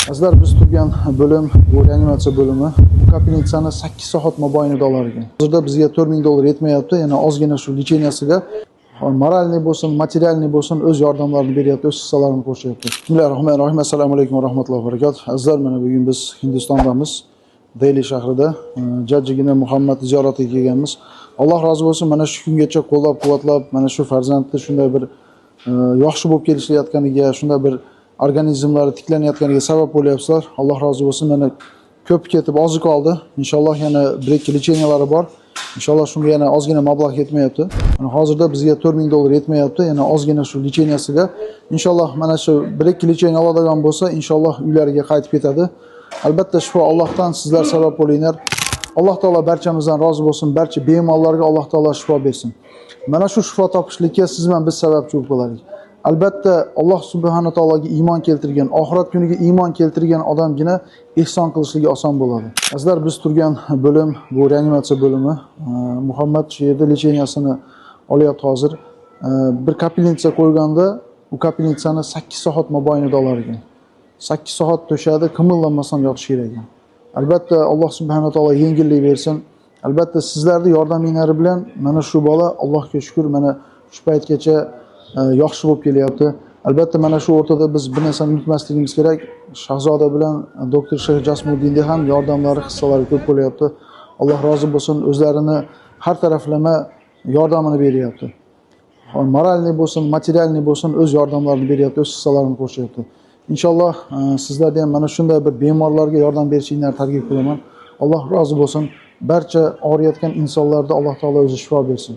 Sizlar biz turgan bo'lim bu reanimatsiya bo'limi. Bu kapelnitsani 8 soat mobaynida olar ekan. Hozirda bizga $4000 yetmayapti. Yana ozgina shu licheniyasiga moralniy bo'lsin, materialniy bo'lsin o'z yordamlarini beryapti, o'z hissalarini qo'shyapti. Bismillahirrohmanirrohim. Assalomu alaykum va rahmatullohi va barakatuh. Azizlar, mana bugun biz Hindistondamiz, Delhi shahrida jajjigina Muhammad ziyoratiga kelganmiz. Alloh rozi bo'lsin, mana shu kungacha qo'llab-quvvatlab, mana shu farzandni shunday bir yaxshi bo'lib kelishayotganiga, shunday bir organizmlari tiklanayotganiga sabab bo'lyapsizlar. Alloh rozi bo'lsin. Mana ko'p ketib ozi qoldi. Inshaalloh yana 1-2 licheniyalari bor. Inshaalloh shunga yana ozgina mablag' yetmayapti. Mana hozirda bizga $4000 yetmayapti. Yana ozgina shu licheniyasiga inshaalloh mana shu 1-2 licheniya oladigan bo'lsa, inshaalloh uylariga qaytib ketadi. Albatta shifo Allohdan, sizlar sabab bo'linglar. Alloh taolo barchamizdan rozi bo'lsin. Barcha bemorlarga Alloh taolo shifo bersin. Mana shu shifo topishlikka siz bilan biz sababchi bo'lib qolaylik. Albatta Alloh subhanahu taologa iymon keltirgan, oxirat kuniga iymon keltirgan odamgina ehson qilishligi oson bo'ladi. Azizlar, biz turgan bo'lim bu reanimatsiya bo'limi. Muhammad shu yerda licheniyasini olyapti hozir. Bir kapelnitsa qo'yganda, u kapelnitsani 8 soat mobaynida olar ekan. 8 soat to'shadi, qimillanmasdan yotish kerak ekan. Albatta Alloh subhanahu taolo yengillik bersin. Albatta sizlarning yordamingiz bilan mana shu bola Allohga shukr, mana shu paytgacha yaxshi bo'lib kelyapti. Albatta mana shu o'rtada biz bir narsani unutmasligimiz kerak. Shahzoda bilan doktor Shayx Jasmuddinda ham yordamlari, hissalari ko'p bo'lyapti. Alloh rozi bo'lsin, o'zlarini har taraflama yordamini beryapti. Moralniy bo'lsin, materialniy bo'lsin o'z yordamlarini beryapti, o'z hissalarini qo'shyapti. Inshaalloh sizlarda ham mana shunday bir bemorlarga yordam berishinglarni targ'ib qilaman. Alloh rozi bo'lsin. Barcha og'riyotgan insonlarda Alloh taolo o'zi shifo bersin.